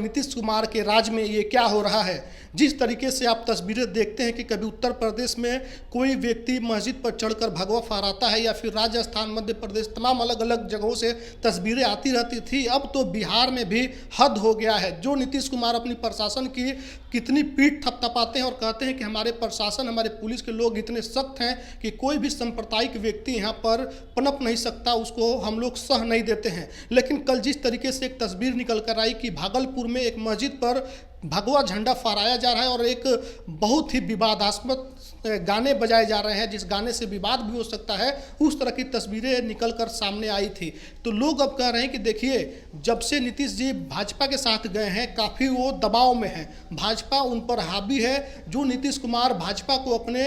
नीतीश कुमार के राज में ये क्या हो रहा है। जिस तरीके से आप तस्वीरें देखते हैं कि कभी उत्तर प्रदेश में कोई व्यक्ति मस्जिद पर चढ़कर भगवा फहराता है, या फिर राजस्थान, मध्य प्रदेश, तमाम अलग अलग जगहों से तस्वीरें आती रहती थी, अब तो बिहार में भी हद हो गया है। जो नीतीश कुमार अपनी प्रशासन की कितनी पीठ थपथपाते हैं और कहते हैं कि हमारे प्रशासन, हमारे पुलिस के लोग इतने सख्त हैं कि कोई भी सांप्रदायिक व्यक्ति यहाँ पर पनप नहीं सकता, उसको हम लोग सह नहीं देते हैं। लेकिन कल जिस तरीके से एक तस्वीर निकल कर आई कि भागलपुर में एक मस्जिद पर भगवा झंडा फहराया जा रहा है और एक बहुत ही विवादास्पद गाने बजाए जा रहे हैं, जिस गाने से विवाद भी हो सकता है, उस तरह की तस्वीरें निकल कर सामने आई थी। तो लोग अब कह रहे हैं कि देखिए, जब से नीतीश जी भाजपा के साथ गए हैं काफ़ी वो दबाव में है, भाजपा उन पर हावी है। जो नीतीश कुमार भाजपा को अपने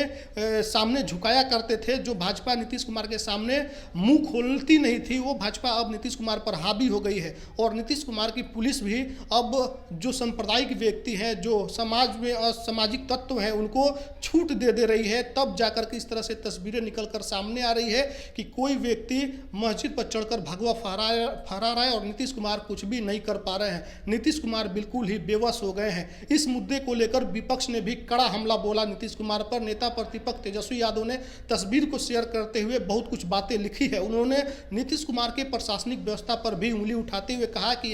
सामने झुकाया करते थे, जो भाजपा नीतीश कुमार के सामने मुंह खोलती नहीं थी, वो भाजपा अब नीतीश कुमार पर हावी हो गई है। और नीतीश कुमार की पुलिस भी अब जो सांप्रदायिक व्यक्ति हैं, जो समाज में असामाजिक तत्व हैं, उनको छूट दे रही है। तब जाकर के इस तरह से तस्वीरें निकलकर सामने आ रही है कि कोई व्यक्ति मस्जिद पर चढ़कर भगवा फहरा रहा है और नीतीश कुमार कुछ भी नहीं कर पा रहे हैं। नीतीश कुमार बिल्कुल ही बेवश हो गए हैं। इस मुद्दे को लेकर विपक्ष ने भी कड़ा हमला बोला नीतीश कुमार पर। नेता प्रतिपक्ष तेजस्वी यादव ने तस्वीर को शेयर करते हुए बहुत कुछ बातें लिखी है। उन्होंने नीतीश कुमार के प्रशासनिक व्यवस्था पर भी उंगली उठाते हुए कहा कि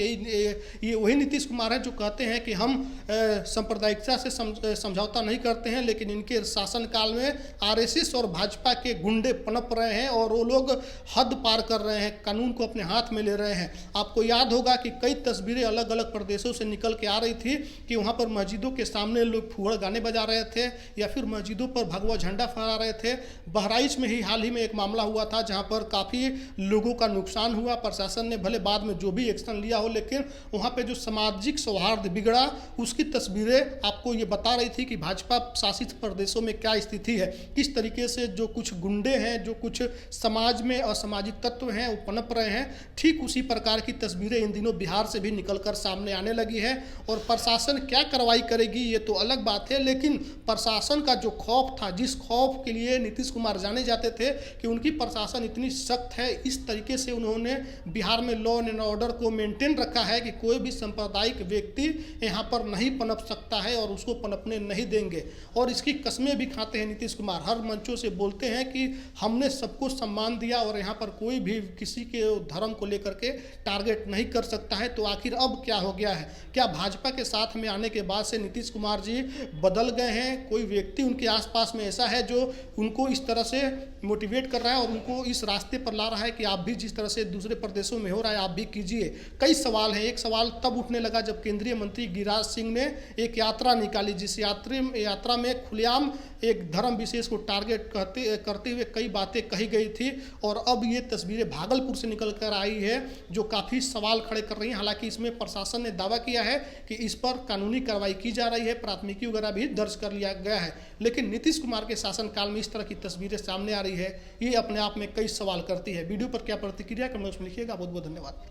ये वही नीतीश कुमार है जो कहते हैं कि हम सांप्रदायिकता से समझौता नहीं करते हैं, लेकिन इनके शासन काल में आरएसएस और भाजपा के गुंडे पनप रहे हैं और वो लोग हद पार कर रहे हैं, कानून को अपने हाथ में ले रहे हैं। आपको याद होगा कि कई तस्वीरें अलग अलग प्रदेशों से निकल के आ रही थी कि वहां पर मस्जिदों के सामने लोग फुहड़ गाने बजा रहे थे या फिर मस्जिदों पर भगवा झंडा फहरा रहे थे। बहराइच में ही हाल ही में एक मामला हुआ था जहां पर काफ़ी लोगों का नुकसान हुआ। प्रशासन ने भले बाद में जो भी एक्शन लिया हो, लेकिन वहां पर जो सामाजिक सौहार्द बिगड़ा उसकी तस्वीरें आपको ये बता रही थी कि भाजपा शासित प्रदेशों में क्या स्थिति है, किस तरीके से जो कुछ गुंडे हैं, जो कुछ समाज में असामाजिक तत्व हैं, वो पनप रहे हैं। ठीक उसी प्रकार की तस्वीरें इन दिनों बिहार से भी निकलकर सामने आने लगी है। और प्रशासन क्या कार्रवाई करेगी ये तो अलग बात है, लेकिन प्रशासन का जो खौफ था, जिस खौफ के लिए नीतीश कुमार जाने जाते थे कि उनकी प्रशासन इतनी सख्त है, इस तरीके से उन्होंने बिहार में लॉ एंड ऑर्डर को मेंटेन रखा है कि कोई भी सांप्रदायिक व्यक्ति यहाँ पर नहीं पनप सकता है और उसको पनपने नहीं देंगे। और इसकी कस्में भी खाते हैं नीतीश कुमार, हर मंचों से बोलते हैं कि हमने सबको सम्मान दिया और यहाँ पर कोई भी किसी के धर्म को लेकर के टारगेट नहीं कर सकता है। तो आखिर अब क्या हो गया है? क्या भाजपा के साथ में आने के बाद से नीतीश कुमार जी बदल गए हैं? कोई व्यक्ति उनके आसपास में ऐसा है जो उनको इस तरह से मोटिवेट कर रहा है और उनको इस रास्ते पर ला रहा है कि आप भी जिस तरह से दूसरे प्रदेशों में हो रहा है आप भी कीजिए? कई सवाल हैं। एक सवाल तब उठने लगा जब केंद्रीय मंत्री गिरिराज सिंह ने एक यात्रा निकाली, जिस यात्रा में खुलेआम एक धर्म विशेष को टारगेट करते हुए कई बातें कही गई थी। और अब ये तस्वीरें भागलपुर से निकल कर आई है जो काफ़ी सवाल खड़े कर रही हैं। हालांकि इसमें प्रशासन ने दावा किया है कि इस पर कानूनी कार्रवाई की जा रही है, प्राथमिकी वगैरह भी दर्ज कर लिया गया है। लेकिन नीतीश कुमार के शासनकाल में इस तरह की तस्वीरें सामने आ रही है, ये अपने आप में कई सवाल करती है। वीडियो पर क्या प्रतिक्रिया कमेंट्स में लिखिएगा। बहुत बहुत धन्यवाद।